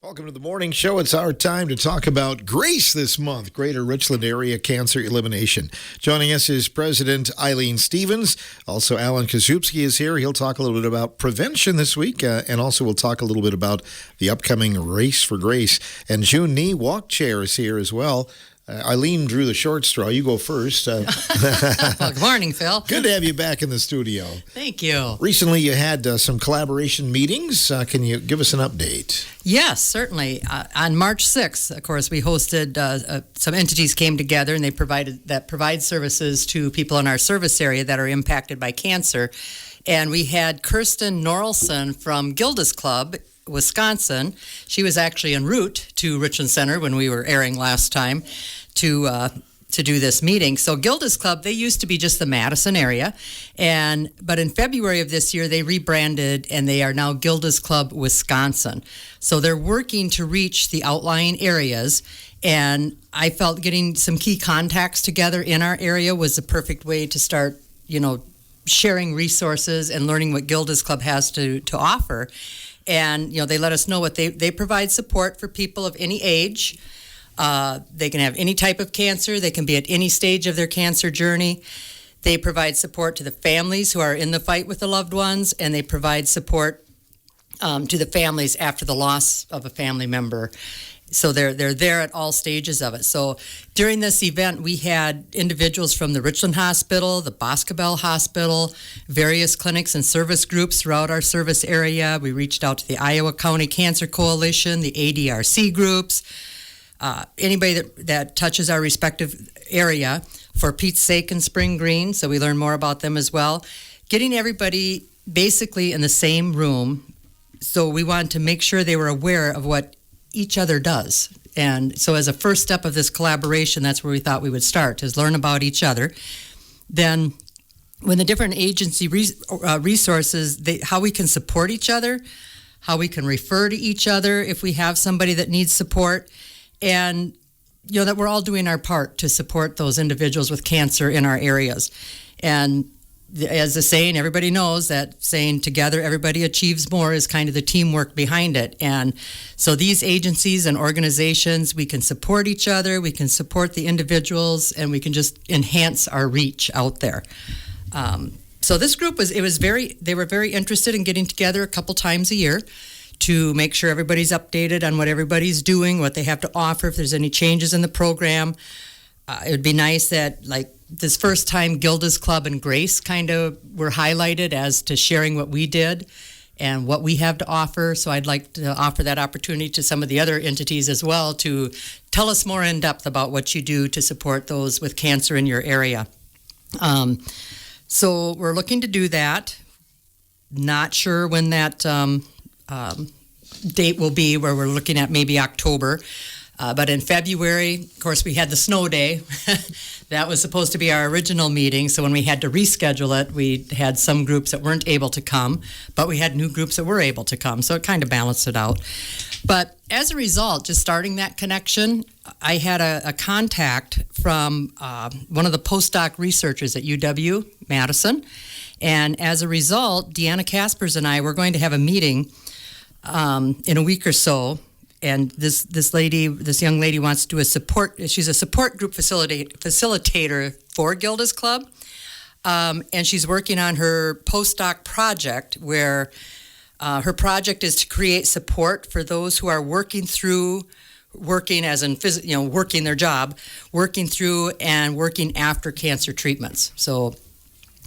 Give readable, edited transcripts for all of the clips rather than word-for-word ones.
Welcome to the morning show. It's our time to talk about GRACE this month, Greater Richland Area Cancer Elimination. Joining us is President Eileen Stevens. Also, Alan Kazubski is here. He'll talk a little bit about prevention this week, and also we'll talk a little bit about the upcoming Race for Grace. And June Nee, Walk Chair, is here as well. Eileen drew the short straw. You go first. Well, good morning, Phil. Good to have you back in the studio. Thank you. Recently, you had some collaboration meetings. Can you give us an update? Yes, certainly. On March 6th, of course, we hosted some entities came together, and they provide services to people in our service area that are impacted by cancer. And we had Kirsten Norelson from Gilda's Club, Wisconsin. She was actually en route to Richland Center when we were airing last time to do this meeting. So Gilda's Club, they used to be just the Madison area, but in February of this year they rebranded and they are now Gilda's Club Wisconsin. So they're working to reach the outlying areas, and I felt getting some key contacts together in our area was the perfect way to start, sharing resources and learning what Gilda's Club has to offer. And, they let us know what they provide support for people of any age. They can have any type of cancer. They can be at any stage of their cancer journey. They provide support to the families who are in the fight with the loved ones, and they provide support to the families after the loss of a family member. So they're there at all stages of it. So during this event, we had individuals from the Richland Hospital, the Boscobel Hospital, various clinics and service groups throughout our service area. We reached out to the Iowa County Cancer Coalition, the ADRC groups, anybody that touches our respective area, for Pete's sake, in Spring Green. So we learned more about them as well. Getting everybody basically in the same room. So we wanted to make sure they were aware of what each other does. And so as a first step of this collaboration, that's where we thought we would start, is learn about each other. Then when the different agency resources, how we can support each other, how we can refer to each other if we have somebody that needs support, and that we're all doing our part to support those individuals with cancer in our areas. And as the saying, everybody knows that saying together everybody achieves more is kind of the teamwork behind it. And so these agencies and organizations, we can support each other, we can support the individuals, and we can just enhance our reach out there. So this group they were very interested in getting together a couple times a year to make sure everybody's updated on what everybody's doing, what they have to offer, if there's any changes in the program. It would be nice that, this first time, Gilda's Club and GRACE kind of were highlighted as to sharing what we did and what we have to offer. So I'd like to offer that opportunity to some of the other entities as well to tell us more in depth about what you do to support those with cancer in your area. So we're looking to do that. Not sure when that date will be, where we're looking at maybe October. But in February, of course, we had the snow day. That was supposed to be our original meeting. So when we had to reschedule it, we had some groups that weren't able to come, but we had new groups that were able to come. So it kind of balanced it out. But as a result, just starting that connection, I had a contact from one of the postdoc researchers at UW-Madison. And as a result, Deanna Kaspers and I were going to have a meeting in a week or so. And this young lady wants to do she's a support group facilitator for Gilda's Club. And she's working on her postdoc project, where her project is to create support for those who are working as in, working their job, working through and working after cancer treatments. So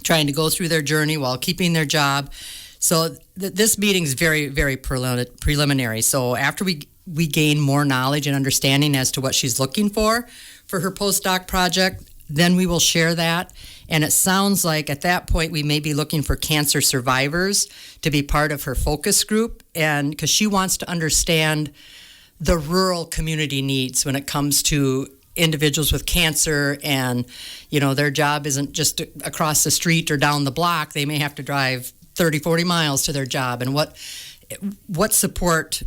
trying to go through their journey while keeping their job. So this meeting is very, very preliminary. So after we gain more knowledge and understanding as to what she's looking for her postdoc project, then we will share that. And it sounds like at that point we may be looking for cancer survivors to be part of her focus group, and because she wants to understand the rural community needs when it comes to individuals with cancer, and their job isn't just across the street or down the block. They may have to drive 30-40 miles to their job, and what support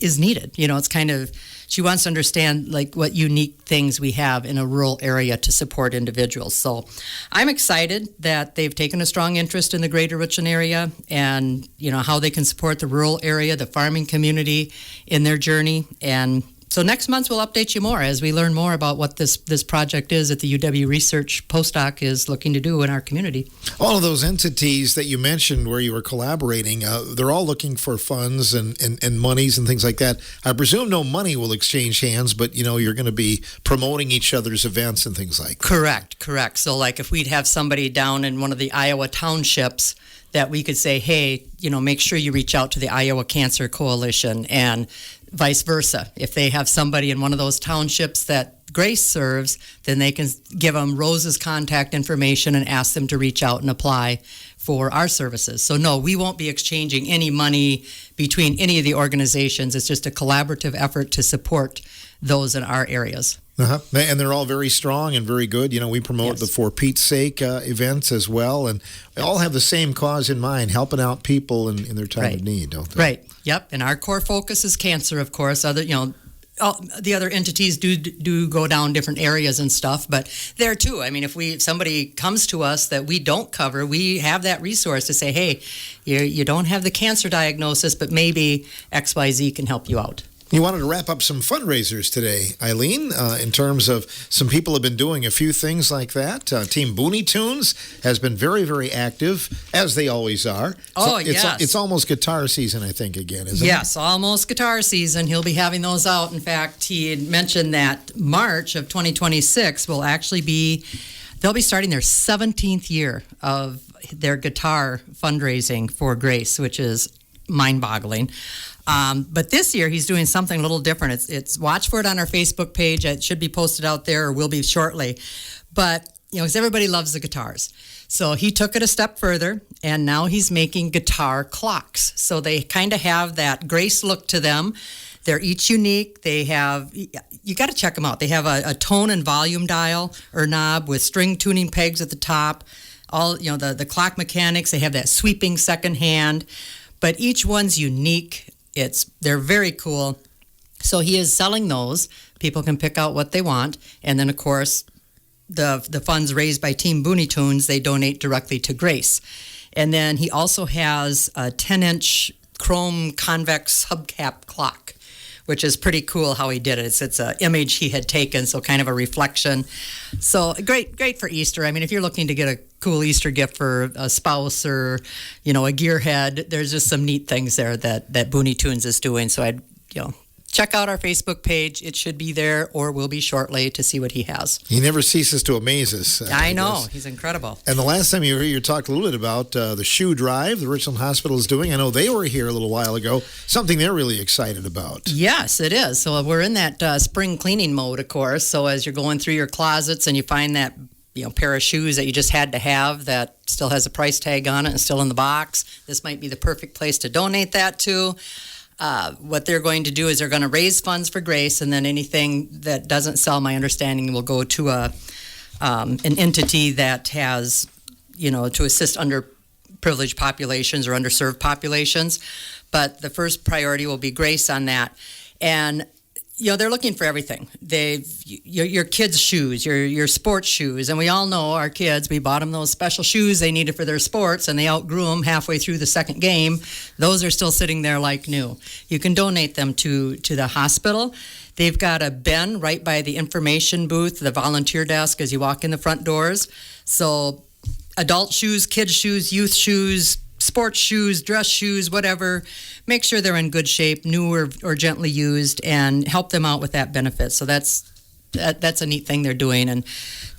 is needed. It's kind of, she wants to understand like what unique things we have in a rural area to support individuals. So I'm excited that they've taken a strong interest in the greater Richland area and, how they can support the rural area, the farming community in their journey. And so next month we'll update you more as we learn more about what this project is that the UW Research postdoc is looking to do in our community. All of those entities that you mentioned where you were collaborating, they're all looking for funds and monies and things like that. I presume no money will exchange hands, but you're going to be promoting each other's events and things like that. Correct. So like if we'd have somebody down in one of the Iowa townships that we could say, hey, make sure you reach out to the Iowa Cancer Coalition, and vice versa. If they have somebody in one of those townships that Grace serves, then they can give them Rose's contact information and ask them to reach out and apply for our services. So no, we won't be exchanging any money between any of the organizations. It's just a collaborative effort to support those in our areas. And they're all very strong and very good. We promote the For Pete's Sake events as well, and they all have the same cause in mind, helping out people in their time of need, don't they? Right. Yep. And our core focus is cancer, of course. Other, all the other entities do go down different areas and stuff, but there too. I mean, if somebody comes to us that we don't cover, we have that resource to say, hey, you don't have the cancer diagnosis, but maybe XYZ can help you out. You wanted to wrap up some fundraisers today, Eileen, in terms of some people have been doing a few things like that. Team Booney Tunes has been very, very active, as they always are. Yes. It's almost guitar season, I think, again, isn't it? Yes, almost guitar season. He'll be having those out. In fact, he had mentioned that March of 2026 will actually they'll be starting their 17th year of their guitar fundraising for Grace, which is mind-boggling. But this year he's doing something a little different. It's watch for it on our Facebook page. It should be posted out there, or will be shortly. But because everybody loves the guitars, so he took it a step further, and now he's making guitar clocks. So they kind of have that Grace look to them. They're each unique. They have, you got to check them out. They have a tone and volume dial or knob with string tuning pegs at the top. All the clock mechanics. They have that sweeping second hand, but each one's unique. They're very cool. So he is selling those. People can pick out what they want. And then, of course, the funds raised by Team Booney Tunes, they donate directly to Grace. And then he also has a 10-inch chrome convex hubcap clock, which is pretty cool how he did it. It's an image he had taken, so kind of a reflection. So great for Easter. I mean, if you're looking to get a cool Easter gift for a spouse or, a gearhead, there's just some neat things there that Booney Tunes is doing. So I'd, check out our Facebook page. It should be there or will be shortly to see what he has. He never ceases to amaze us. I know. He's incredible. And the last time you were here, you talked a little bit about the shoe drive the Richland Hospital is doing. I know they were here a little while ago. Something they're really excited about. Yes, it is. So we're in that spring cleaning mode, of course. So as you're going through your closets and you find that pair of shoes that you just had to have that still has a price tag on it and still in the box, this might be the perfect place to donate that to. What they're going to do is they're going to raise funds for Grace, and then anything that doesn't sell, my understanding, will go to an entity that has, to assist underprivileged populations or underserved populations. But the first priority will be Grace on that. And they're looking for everything. Your kids' shoes, your sports shoes, and we all know our kids. We bought them those special shoes they needed for their sports, and they outgrew them halfway through the second game. Those are still sitting there like new. You can donate them to the hospital. They've got a bin right by the information booth, the volunteer desk, as you walk in the front doors. So, adult shoes, kids' shoes, youth shoes, sports shoes, dress shoes, whatever, make sure they're in good shape, new or gently used, and help them out with that benefit. So that's a neat thing they're doing. And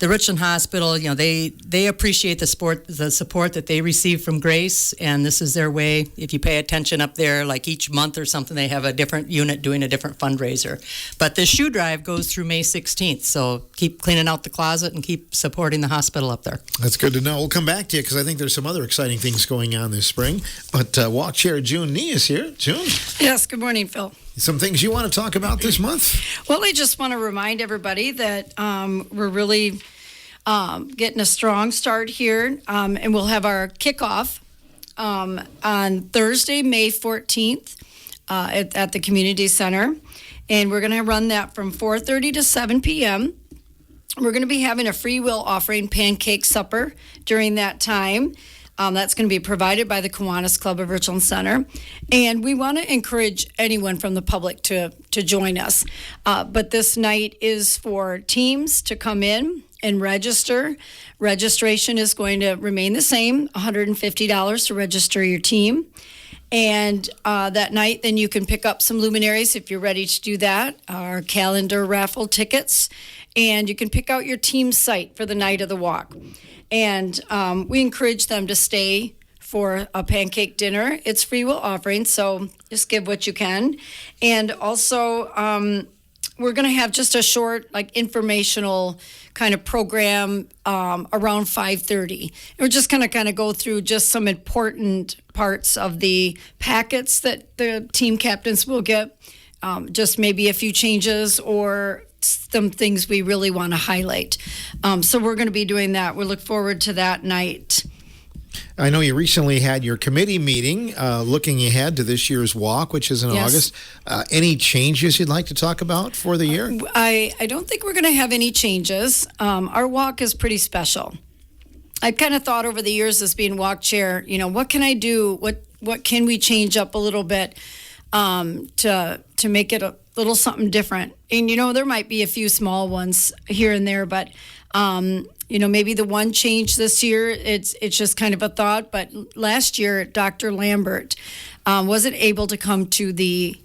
the Richland Hospital, they appreciate the support that they receive from Grace, and this is their way. If you pay attention up there, like each month or something, they have a different unit doing a different fundraiser. But the shoe drive goes through May 16th, so keep cleaning out the closet and keep supporting the hospital up there. That's good to know. We'll come back to you because I think there's some other exciting things going on this spring. But Walk Chair June Nee is here. June? Yes, good morning, Phil. Some things you want to talk about this month? Well, I just want to remind everybody that we're really getting a strong start here, and we'll have our kickoff on Thursday, May 14th at the Community Center. and we're going to run that from 4:30 to 7 p.m. We're going to be having a free will offering pancake supper during that time. That's going to be provided by the Kiwanis Club of Richland Center. And we want to encourage anyone from the public to join us. But this night is for teams to come in and register. Registration is going to remain the same, $150 to register your team. And that night, then you can pick up some luminaries if you're ready to do that, our calendar raffle tickets, and you can pick out your team site for the night of the walk. And we encourage them to stay for a pancake dinner. It's free will offering, so just give what you can. And also, we're going to have just a short, informational kind of program around 5:30. We're just going to kind of go through just some important parts of the packets that the team captains will get, just maybe a few changes or some things we really want to highlight. So we're going to be doing that. We look forward to that night. I know you recently had your committee meeting looking ahead to this year's walk, which is in August. Any changes you'd like to talk about for the year? I don't think we're going to have any changes. Our walk is pretty special. I've kind of thought over the years as being walk chair, what can I do? What can we change up a little bit to make it a little something different? And, there might be a few small ones here and there, but maybe the one change this year, it's just kind of a thought. But last year, Dr. Lambert wasn't able to come to the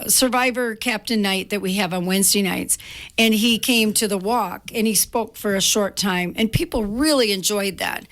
Survivor Captain Night that we have on Wednesday nights. And he came to the walk and he spoke for a short time. And people really enjoyed that.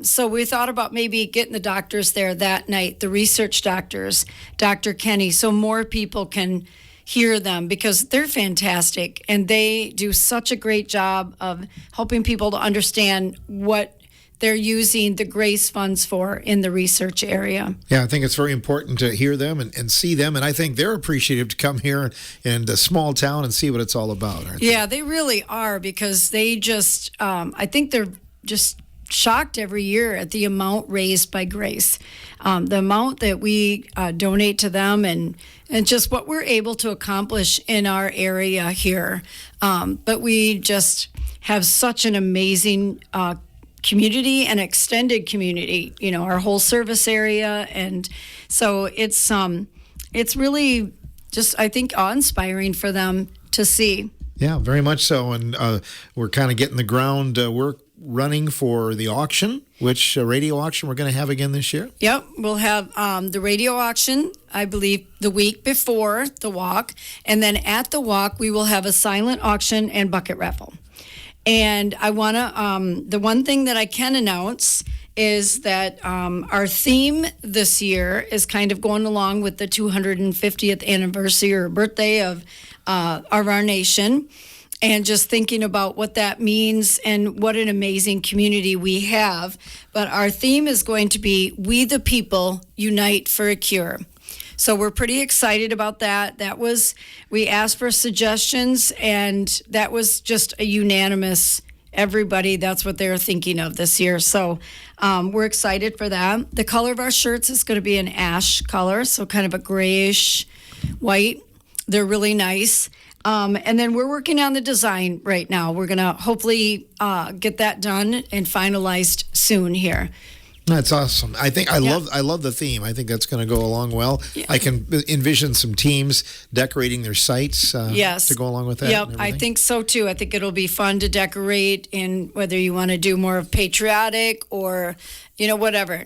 So we thought about maybe getting the doctors there that night, the research doctors, Dr. Kenny, so more people can hear them because they're fantastic and they do such a great job of helping people to understand what they're using the GRACE funds for in the research area. Yeah, I think it's very important to hear them and see them, and I think they're appreciative to come here in a small town and see what it's all about, aren't they? Yeah, they really are because they just, I think they're just shocked every year at the amount raised by GRACE, the amount that we donate to them and just what we're able to accomplish in our area here. But we just have such an amazing community and extended community, our whole service area. And so it's really just, I think, awe-inspiring for them to see. Yeah, very much so. And we're kind of getting the ground work running for the auction, which radio auction we're going to have again this year. Yep, we'll have the radio auction, I believe, the week before the walk. And then at the walk, we will have a silent auction and bucket raffle. And I want to, the one thing that I can announce is that our theme this year is kind of going along with the 250th anniversary or birthday of our nation. And just thinking about what that means and what an amazing community we have. But our theme is going to be We the People Unite for a Cure. So we're pretty excited about that. We asked for suggestions, and that was just a unanimous, everybody, that's what they're thinking of this year. So we're excited for that. The color of our shirts is going to be an ash color, so kind of a grayish white. They're really nice. And then we're working on the design right now. We're going to hopefully get that done and finalized soon here. That's awesome. I think I love the theme. I think that's going to go along well. Yeah. I can envision some teams decorating their sites to go along with that. Yep, I think so too. I think it'll be fun to decorate, and whether you want to do more of patriotic or, whatever.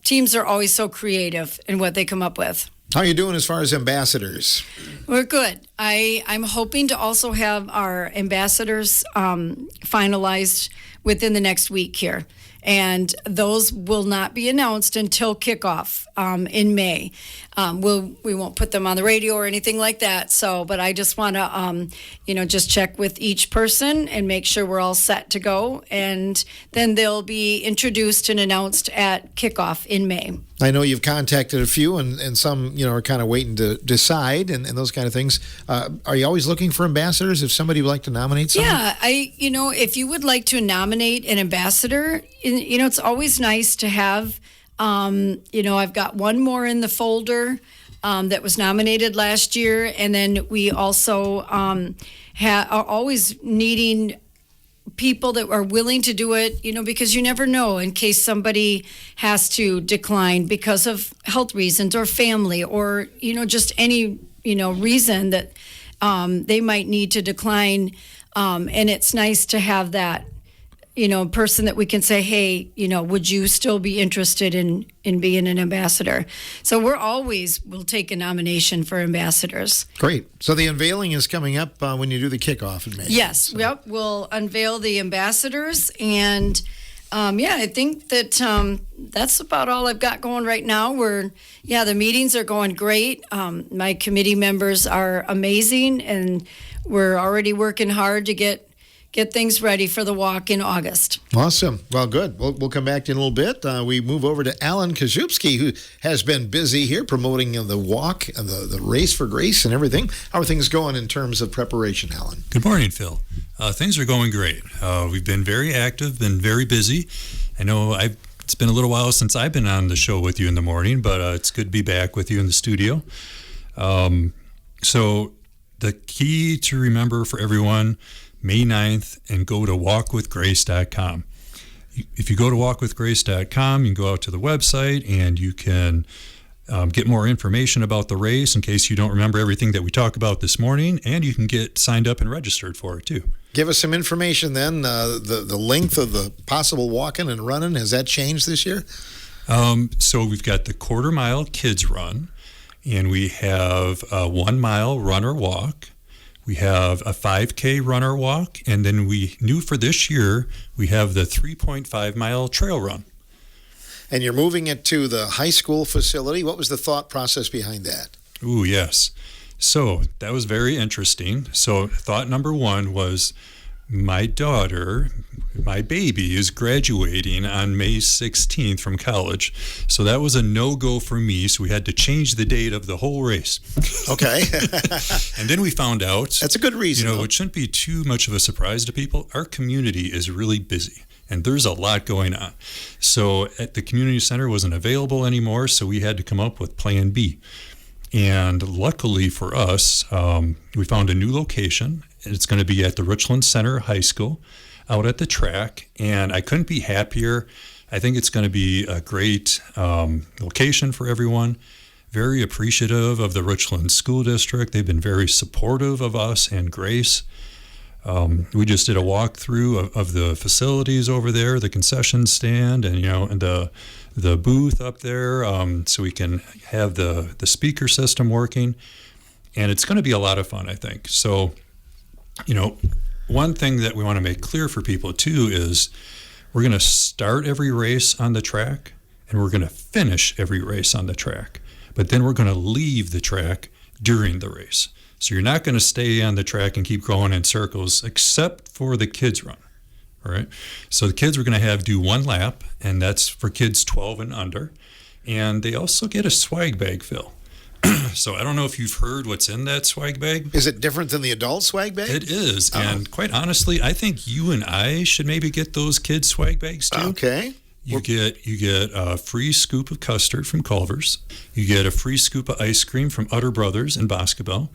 Teams are always so creative in what they come up with. How are you doing as far as ambassadors? We're good. I'm hoping to also have our ambassadors finalized within the next week here. And those will not be announced until kickoff in May. We won't put them on the radio or anything like that. So, but I just want to, just check with each person and make sure we're all set to go. And then they'll be introduced and announced at kickoff in May. I know you've contacted a few, and some, are kind of waiting to decide and those kind of things. Are you always looking for ambassadors if somebody would like to nominate someone? Yeah, if you would like to nominate an ambassador, it's always nice to have, I've got one more in the folder that was nominated last year. And then we also are always needing people that are willing to do it, because you never know in case somebody has to decline because of health reasons or family or, just any, reason that they might need to decline. And it's nice to have that, person that we can say, hey, would you still be interested in being an ambassador? So we'll take a nomination for ambassadors. Great. So the unveiling is coming up when you do the kickoff in May. Yes. So. Yep. We'll unveil the ambassadors. And I think that that's about all I've got going right now. The meetings are going great. My committee members are amazing, and we're already working hard to get things ready for the walk in August. Awesome. Well, good. We'll come back to you in a little bit. We move over to Alan Kazupski, who has been busy here promoting the walk, the race for grace and everything. How are things going in terms of preparation, Alan? Good morning, Phil. Things are going great. We've been very active, been very busy. I know it's been a little while since I've been on the show with you in the morning, but it's good to be back with you in the studio. So the key to remember for everyone, May 9th, and go to walkwithgrace.com. If you go to walkwithgrace.com, you can go out to the website and you can get more information about the race in case you don't remember everything that we talked about this morning, and you can get signed up and registered for it too. Give us some information then. The length of the possible walking and running, has that changed this year? So we've got the quarter-mile kids run, and we have a 1 mile run or walk. We have a 5K run or walk, and then we knew for this year we have the 3.5 mile trail run. And you're moving it to the high school facility. What was the thought process behind that? Ooh, yes. So that was very interesting. So thought number one was my daughter, my baby, is graduating on May 16th from college. So that was a no-go for me. So we had to change the date of the whole race. Okay. And then we found out. That's a good reason. It shouldn't be too much of a surprise to people. Our community is really busy, and there's a lot going on. So at the community center wasn't available anymore, so we had to come up with Plan B. And luckily for us, we found a new location. It's going to be at the Richland Center High School out at the track, and I couldn't be happier. I think it's going to be a great location for everyone. Very appreciative of the Richland School District. They've been very supportive of us and Grace. We just did a walkthrough of the facilities over there, the concession stand, and and the booth up there, so we can have the speaker system working, and it's going to be a lot of fun, I think. So, one thing that we want to make clear for people too is we're going to start every race on the track, and we're going to finish every race on the track, but then we're going to leave the track during the race. So you're not going to stay on the track and keep going in circles, except for the kids run. All right. So the kids we're going to do 1 lap, and that's for kids 12 and under. And they also get a swag bag, Phil. So I don't know if you've heard what's in that swag bag. Is it different than the adult swag bag? It is. And quite honestly, I think you and I should maybe get those kids swag bags too. Okay. You get a free scoop of custard from Culver's. You get a free scoop of ice cream from Utter Brothers in Boscobel.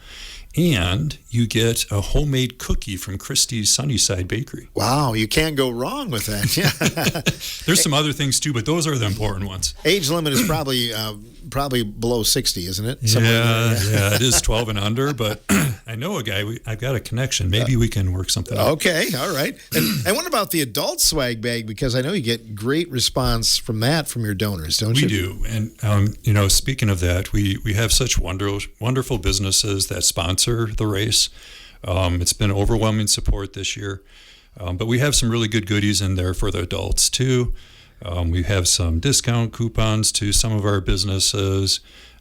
And you get a homemade cookie from Christie's Sunnyside Bakery. Wow, you can't go wrong with that. Yeah. There's some other things too, but those are the important ones. Age limit is probably below 60, isn't it? Yeah, it is 12 and under, but I know a guy, I've got a connection. Maybe we can work something out. Okay, all right. And what about the adult swag bag? Because I know you get great response from your donors, don't you? We do. And, speaking of that, we have such wonderful businesses that sponsor the race. It's been overwhelming support this year. But we have some really good goodies in there for the adults, too. We have some discount coupons to some of our businesses.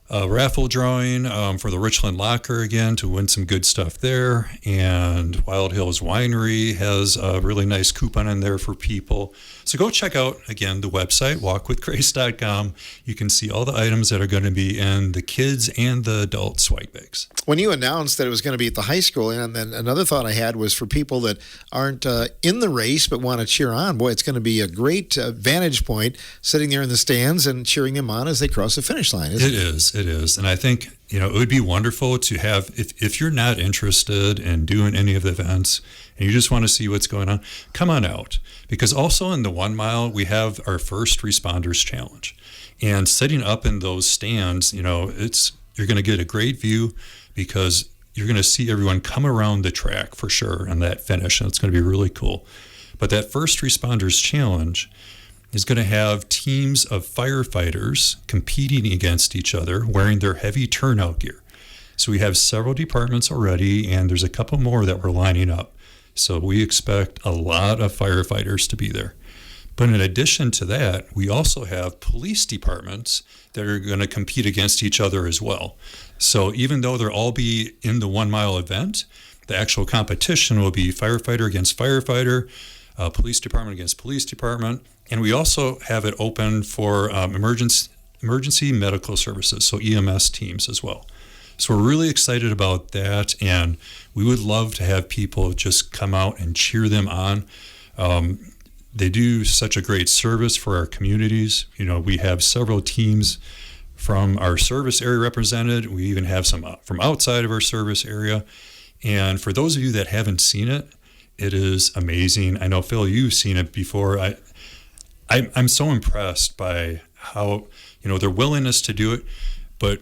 Raffle drawing for the Richland Locker again to win some good stuff there. And Wild Hills Winery has a really nice coupon in there for people. So go check out, again, the website, walkwithgrace.com. You can see all the items that are going to be in the kids and the adult swag bags. When you announced that it was going to be at the high school, and then another thought I had was for people that aren't in the race but want to cheer on, boy, it's going to be a great vantage point sitting there in the stands and cheering them on as they cross the finish line, isn't it? It is. And I think it would be wonderful to have, if you're not interested in doing any of the events and you just want to see what's going on, come on out. Because also in the 1 mile, we have our First Responders Challenge. And setting up in those stands, you're going to get a great view because you're going to see everyone come around the track for sure on that finish, and it's going to be really cool. But that First Responders Challenge is going to have teams of firefighters competing against each other wearing their heavy turnout gear. So we have several departments already, and there's a couple more that we're lining up. So we expect a lot of firefighters to be there. But in addition to that, we also have police departments that are going to compete against each other as well. So even though they'll all be in the 1 mile event, the actual competition will be firefighter against firefighter, police department against police department, and we also have it open for emergency medical services, so EMS teams as well. So we're really excited about that, and we would love to have people just come out and cheer them on. They do such a great service for our communities. We have several teams from our service area represented. We even have some from outside of our service area. And for those of you that haven't seen it, it is amazing. I know, Phil, you've seen it before. I'm so impressed by how, their willingness to do it. But,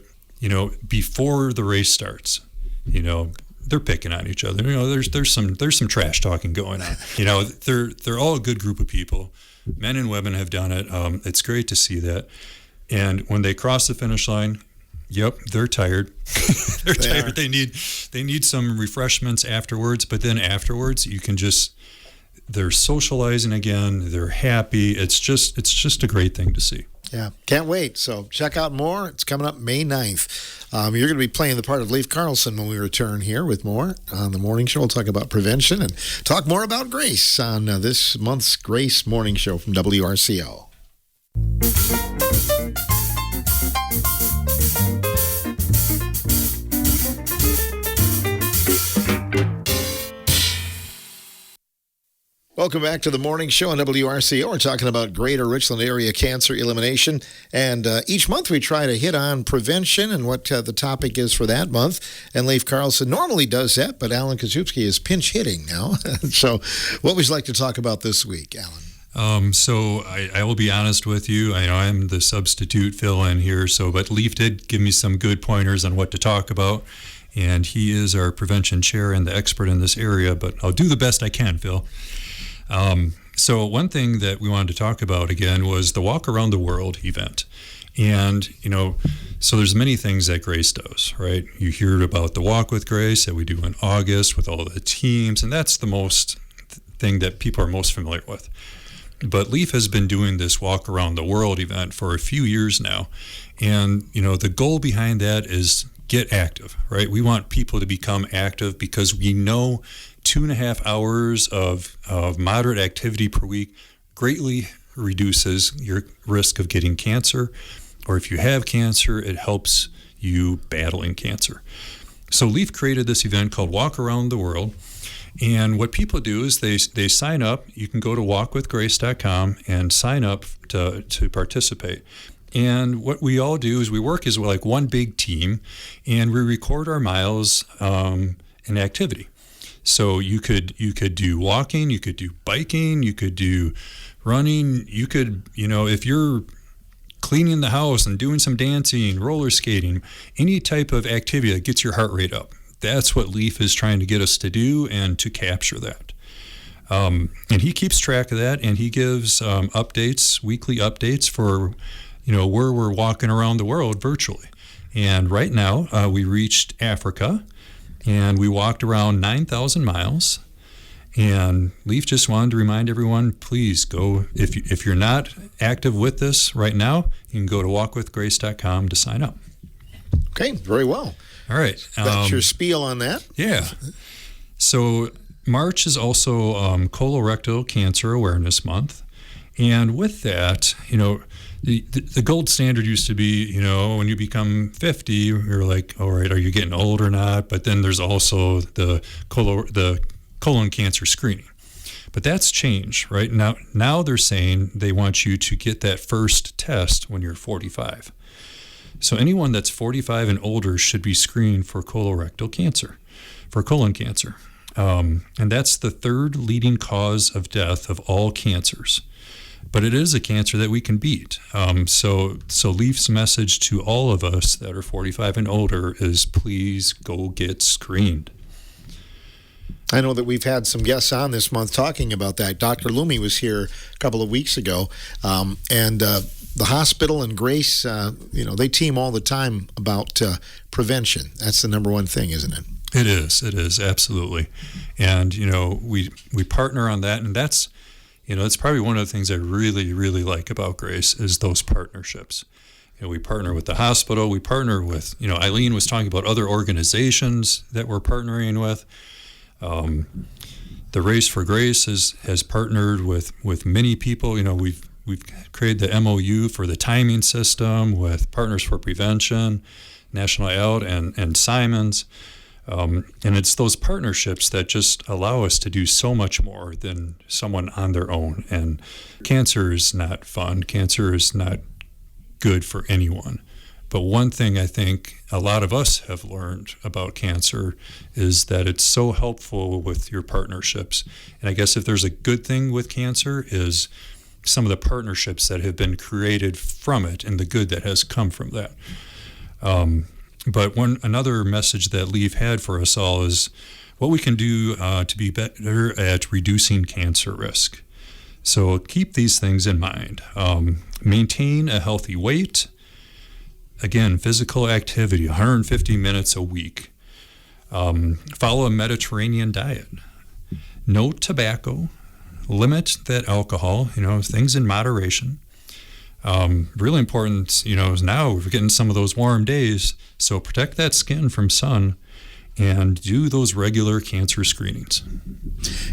before the race starts, they're picking on each other. There's some trash talking going on. They're all a good group of people. Men and women have done it. It's great to see that. And when they cross the finish line, yep, they're tired. They're tired. They need some refreshments afterwards. But then afterwards, they're socializing again. They're happy. It's just a great thing to see. Yeah, can't wait. So check out more. It's coming up May 9th. You're going to be playing the part of Leif Carlson when we return here with more on the morning show. We'll talk about prevention and talk more about Grace on this month's Grace Morning Show from WRCO. Welcome back to the morning show on WRCO. We're talking about Greater Richland Area Cancer Elimination. And each month we try to hit on prevention and what the topic is for that month. And Leif Carlson normally does that, but Alan Kazupski is pinch hitting now. So what would you like to talk about this week, Alan? So I will be honest with you. I know I'm the substitute fill-in here, but Leif did give me some good pointers on what to talk about. And he is our prevention chair and the expert in this area, but I'll do the best I can, Phil. So one thing that we wanted to talk about again was the Walk Around the World event. And, so there's many things that Grace does, right? You hear about the Walk with Grace that we do in August with all the teams, and that's the most thing that people are most familiar with. But Leif has been doing this Walk Around the World event for a few years now. And, the goal behind that is get active, right? We want people to become active because we know 2.5 hours of moderate activity per week greatly reduces your risk of getting cancer, or if you have cancer, it helps you battling cancer. So Leif created this event called Walk Around the World, and what people do is they sign up. You can go to walkwithgrace.com and sign up to participate. And what we all do is we work as like one big team, and we record our miles in activity. So you could do walking, you could do biking, you could do running, you could, if you're cleaning the house and doing some dancing, roller skating, any type of activity that gets your heart rate up. That's what Leif is trying to get us to do and to capture that. And he keeps track of that, and he gives weekly updates for, where we're walking around the world virtually. And right now we reached Africa. And we walked around 9,000 miles. And Leif just wanted to remind everyone, please go, if you're not active with this right now, you can go to walkwithgrace.com to sign up. Okay, very well. All right. That's your spiel on that? Yeah. So March is also colorectal cancer awareness month. And with that, the gold standard used to be, when you become 50, you're like, all right, are you getting old or not? But then there's also the colon cancer screening. But that's changed, right? Now they're saying they want you to get that first test when you're 45. So anyone that's 45 and older should be screened for colorectal cancer, for colon cancer. And that's the third leading cause of death of all cancers. But it is a cancer that we can beat. So Leaf's message to all of us that are 45 and older is please go get screened. I know that we've had some guests on this month talking about that. Dr. Loomy was here a couple of weeks ago, and the hospital and Grace, they team all the time about prevention. That's the number one thing, isn't it? It is, absolutely. And, we partner on that, and that's, it's probably one of the things I really, really like about Grace is those partnerships. We partner with the hospital, we partner with, Eileen was talking about other organizations that we're partnering with. The Race for Grace has partnered with many people. We've created the MOU for the timing system with Partners for Prevention, National Out, and Simons. And it's those partnerships that just allow us to do so much more than someone on their own. And cancer is not fun. Cancer is not good for anyone. But one thing I think a lot of us have learned about cancer is that it's so helpful with your partnerships. And I guess if there's a good thing with cancer is some of the partnerships that have been created from it and the good that has come from that. But another message that Leaf had for us all is what we can do to be better at reducing cancer risk. So keep these things in mind. Maintain a healthy weight. Again, physical activity, 150 minutes a week. Follow a Mediterranean diet. No tobacco. Limit that alcohol, things in moderation. Really important, is now we're getting some of those warm days, so protect that skin from sun and do those regular cancer screenings.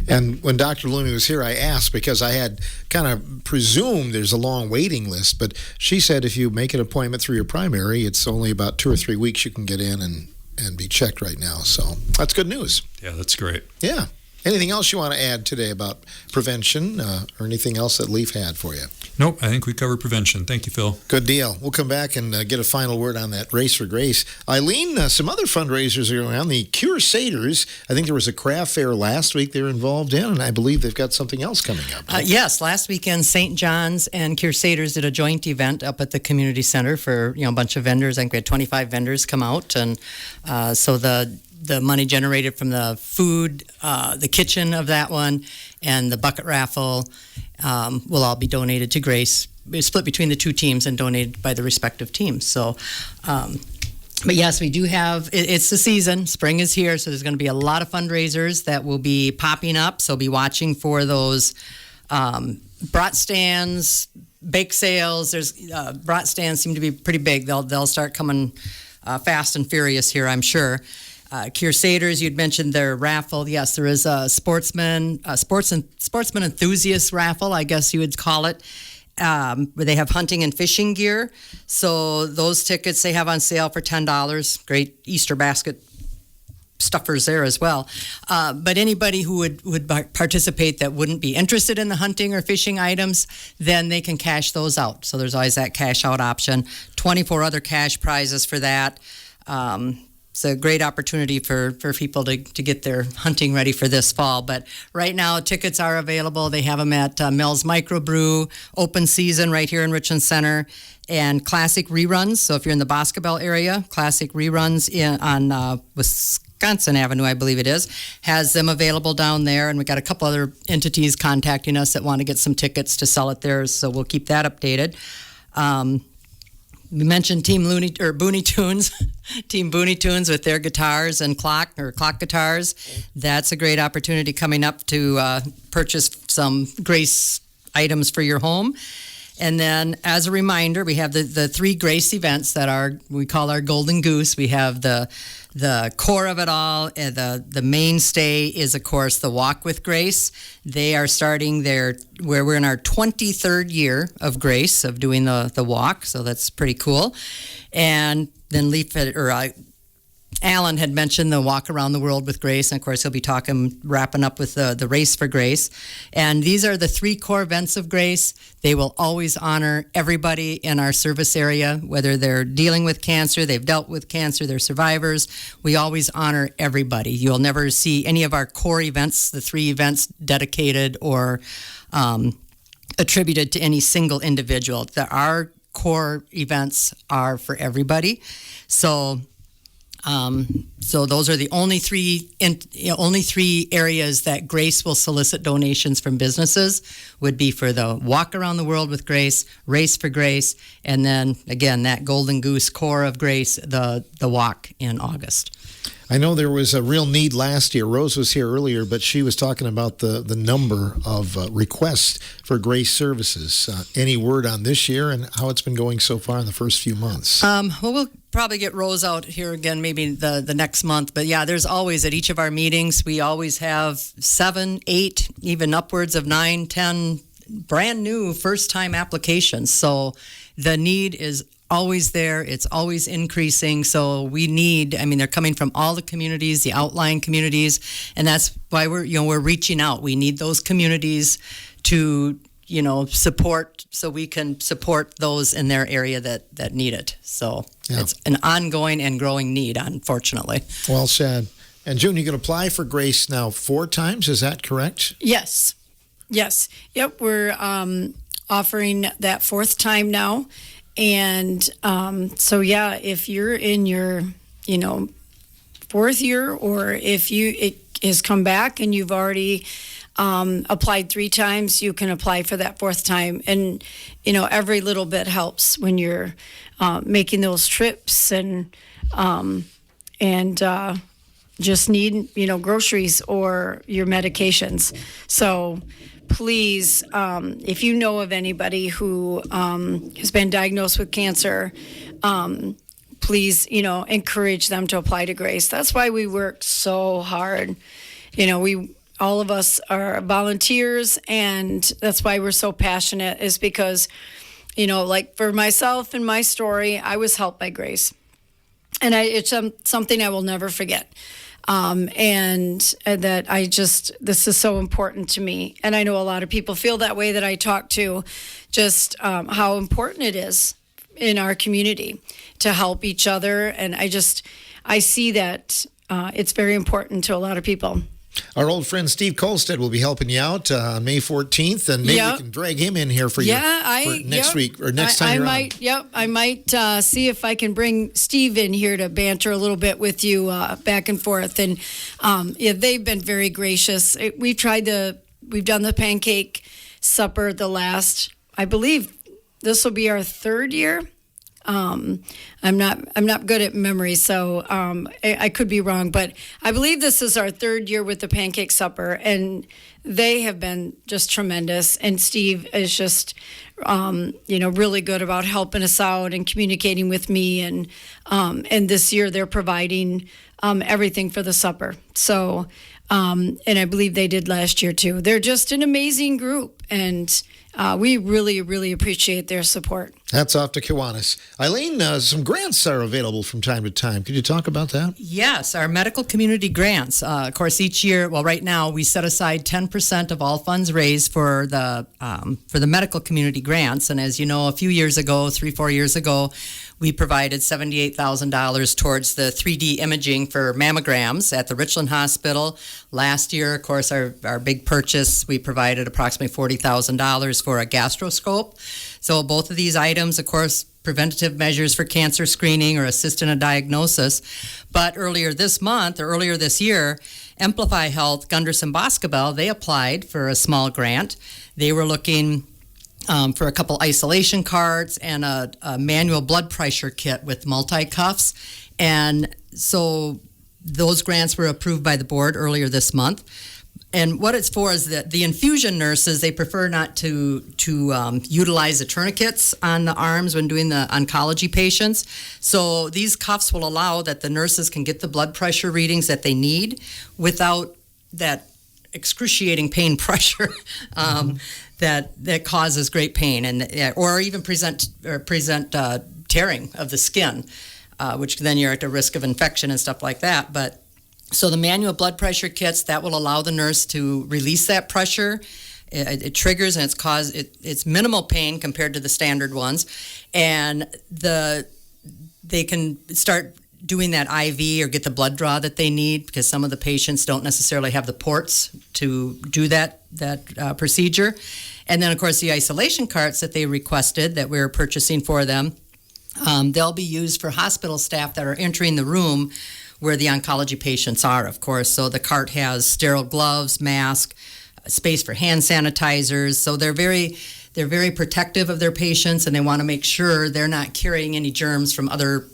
And when Dr. Loomy was here, I asked because I had kind of presumed there's a long waiting list, but she said if you make an appointment through your primary, it's only about 2 or 3 weeks you can get in and be checked right now. So that's good news. Yeah, that's great. Yeah. Anything else you want to add today about prevention or anything else that Leaf had for you? Nope, I think we covered prevention. Thank you, Phil. Good deal. We'll come back and get a final word on that Race for Grace. Eileen, some other fundraisers are going on. The Crusaders, I think there was a craft fair last week they're involved in, and I believe they've got something else coming up. Yes, last weekend, St. John's and Crusaders did a joint event up at the community center for a bunch of vendors. I think we had 25 vendors come out, and so the money generated from the food, the kitchen of that one, and the bucket raffle will all be donated to Grace. It's split between the two teams and donated by the respective teams. So, but yes, we do have, it's the season. Spring is here, so there's going to be a lot of fundraisers that will be popping up. So be watching for those brat stands, bake sales. There's brat stands seem to be pretty big. They'll start coming fast and furious here, I'm sure. Crusaders, you'd mentioned their raffle. Yes, there is a sportsman enthusiast raffle, I guess you would call it, where they have hunting and fishing gear. So those tickets they have on sale for $10. Great Easter basket stuffers there as well. But anybody who would participate that wouldn't be interested in the hunting or fishing items, then they can cash those out. So there's always that cash out option. 24 other cash prizes for that. It's a great opportunity for people to get their hunting ready for this fall. But right now, tickets are available. They have them at Mel's Microbrew, Open Season right here in Richland Center, and Classic Reruns. So if you're in the Boscobel area, Classic Reruns on Wisconsin Avenue, I believe it is, has them available down there. And we got a couple other entities contacting us that want to get some tickets to sell at theirs. So we'll keep that updated. We mentioned Team Booney Tunes, Team Booney Tunes with their guitars and clock guitars. That's a great opportunity coming up to purchase some Grace items for your home. And then, as a reminder, we have the 3 Grace events that we call our Golden Goose. We have the core of it all. The mainstay is, of course, the Walk with Grace. They are starting where we're in our 23rd year of Grace, of doing the walk. So that's pretty cool. And then Alan had mentioned the Walk Around the World with Grace, and of course he'll be wrapping up with the Race for Grace. And these are the 3 core events of Grace. They will always honor everybody in our service area, whether they're dealing with cancer, they've dealt with cancer, they're survivors. We always honor everybody. You'll never see any of our core events, the 3 events, dedicated or attributed to any single individual. Our core events are for everybody. So those are the only 3 areas that Grace will solicit donations from businesses, would be for the Walk Around the World with Grace, Race for Grace, and then again that Golden Goose core of Grace, the walk in August. I know there was a real need last year. Rose was here earlier, but she was talking about the number of requests for Grace services. Any word on this year and how it's been going so far in the first few months? Well, we'll probably get Rose out here again maybe the next month. But yeah, there's always, at each of our meetings, we always have 7, 8, even upwards of 9, 10 brand new first-time applications. So the need is always there. It's always increasing. So they're coming from all the communities, the outlying communities, and that's why we're reaching out. We need those communities to, support, so we can support those in their area that need it. So It's an ongoing and growing need, unfortunately. Well said. And June, you can apply for Grace now 4 times. Is that correct? Yes. Yep. We're offering that 4th time now. And if you're in your, 4th year, or if it has come back and you've already applied 3 times, you can apply for that 4th time. And, every little bit helps when you're making those trips and just need, groceries or your medications. So please, if you know of anybody who has been diagnosed with cancer, please, encourage them to apply to Grace. That's why we work so hard. All of us are volunteers, and that's why we're so passionate, is because, like for myself and my story, I was helped by Grace. And it's something I will never forget. And that this is so important to me. And I know a lot of people feel that way that I talk to, just how important it is in our community to help each other. And I see that it's very important to a lot of people. Our old friend Steve Kolstad will be helping you out on May 14th, and maybe we can drag him in here for next week or next time. I might see if I can bring Steve in here to banter a little bit with you back and forth. And they've been very gracious. We've done the pancake supper I believe this will be our 3rd year. I'm not good at memory, so I could be wrong, but I believe this is our 3rd year with the pancake supper, and they have been just tremendous. And Steve is just, really good about helping us out and communicating with me. And this year they're providing everything for the supper. So, and I believe they did last year too. They're just an amazing group, and we really, really appreciate their support. Hats off to Kiwanis. Eileen, some grants are available from time to time. Could you talk about that? Yes, our medical community grants. Of course, each year, right now we set aside 10% of all funds raised for the medical community grants. And as you know, a few years ago, 3-4 years ago, we provided $78,000 towards the 3D imaging for mammograms at the Richland Hospital. Last year, of course, our big purchase, we provided approximately $40,000 for a gastroscope. So both of these items, of course, preventative measures for cancer screening or assist in a diagnosis. But earlier this year, Amplify Health, Gunderson Boscobel, they applied for a small grant. They were looking for a couple isolation carts and a manual blood pressure kit with multi-cuffs. And so those grants were approved by the board earlier this month. And what it's for is that the infusion nurses, they prefer not to utilize the tourniquets on the arms when doing the oncology patients. So these cuffs will allow that the nurses can get the blood pressure readings that they need without that excruciating pain pressure that causes great pain or even present tearing of the skin. which then you're at a risk of infection and stuff like that. But so the manual blood pressure kits, that will allow the nurse to release that pressure. It triggers, and it's minimal pain compared to the standard ones, and they can start doing that IV or get the blood draw that they need, because some of the patients don't necessarily have the ports to do that procedure. And then, of course, the isolation carts that they requested that we're purchasing for them, they'll be used for hospital staff that are entering the room where the oncology patients are, of course. So the cart has sterile gloves, mask, space for hand sanitizers. So they're very protective of their patients, and they want to make sure they're not carrying any germs from other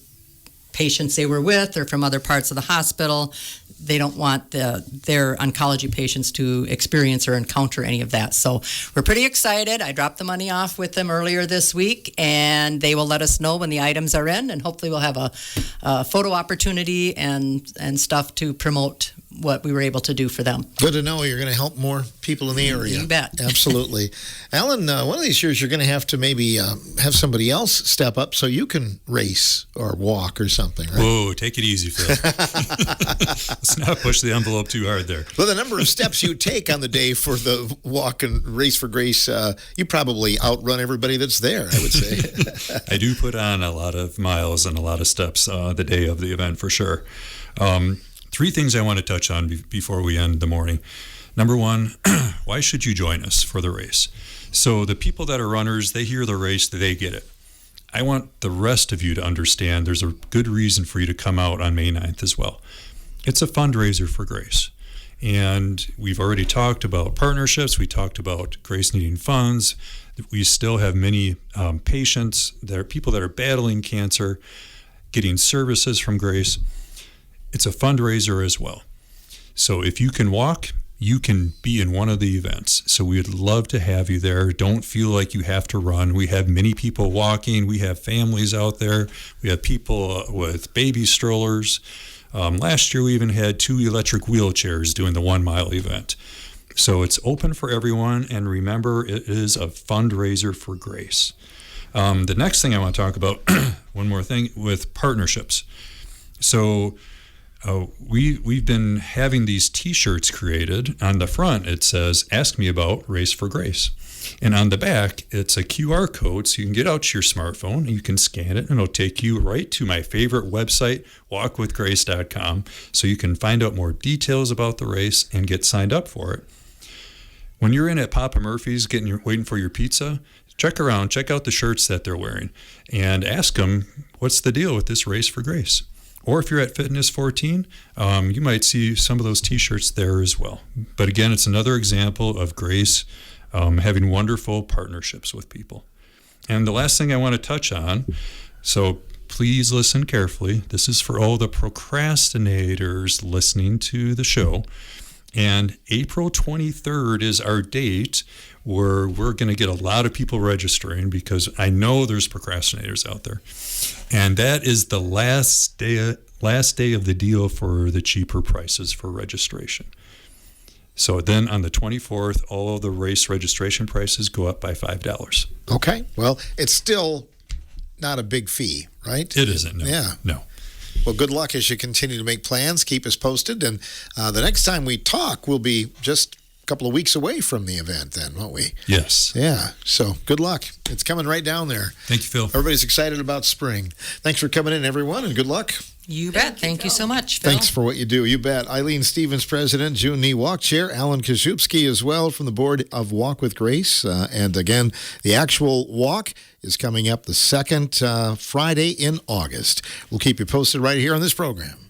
patients they were with or from other parts of the hospital. They don't want their oncology patients to experience or encounter any of that. So we're pretty excited. I dropped the money off with them earlier this week, and they will let us know when the items are in, and hopefully we'll have a photo opportunity and stuff to promote what we were able to do for them. Good to know you're going to help more people in the area. You bet. Absolutely. Alan, one of these years you're going to have to maybe have somebody else step up so you can race or walk or something, right? Whoa, take it easy, Phil. Let's not push the envelope too hard there. Well, the number of steps you take on the day for the walk and race for grace, you probably outrun everybody that's there, I would say. I do put on a lot of miles and a lot of steps the day of the event for sure. 3 things I want to touch on before we end the morning. Number 1, why should you join us for the race? So the people that are runners, they hear the race, they get it. I want the rest of you to understand there's a good reason for you to come out on May 9th as well. It's a fundraiser for Grace. And we've already talked about partnerships. We talked about Grace needing funds. We still have many patients, there are people that are battling cancer, getting services from Grace. It's a fundraiser as well. So if you can walk, you can be in one of the events. So we'd love to have you there. Don't feel like you have to run. We have many people walking. We have families out there. We have people with baby strollers. Last year, we even had 2 electric wheelchairs doing the 1 mile event. So it's open for everyone. And remember, it is a fundraiser for Grace. The next thing I want to talk about, one more thing, with partnerships. So we've been having these T-shirts created. On the front, it says, "Ask me about Race for Grace." And on the back, it's a QR code, so you can get out your smartphone, and you can scan it, and it'll take you right to my favorite website, walkwithgrace.com, so you can find out more details about the race and get signed up for it. When you're in at Papa Murphy's waiting for your pizza, check around, check out the shirts that they're wearing, and ask them, what's the deal with this Race for Grace? Or if you're at Fitness 14, you might see some of those T-shirts there as well. But again, it's another example of Grace having wonderful partnerships with people. And the last thing I want to touch on, so please listen carefully. This is for all the procrastinators listening to the show. And April 23rd is our date where we're going to get a lot of people registering, because I know there's procrastinators out there. And that is the last day of the deal for the cheaper prices for registration. So then on the 24th, all of the race registration prices go up by $5. Okay. Well, it's still not a big fee, right? It isn't, no. Yeah. No. Well, good luck as you continue to make plans. Keep us posted. And the next time we talk, we'll be just a couple of weeks away from the event then, won't we? Yes. Yeah. So good luck. It's coming right down there. Thank you, Phil. Everybody's excited about spring. Thanks for coming in, everyone, and good luck. You bet. Thank you so much, Phil. Thanks for what you do. You bet. Eileen Stevens, President, June Nee, Walk Chair, Alan Kaszubski as well from the board of Walk with Grace. And again, the actual walk is coming up the second Friday in August. We'll keep you posted right here on this program.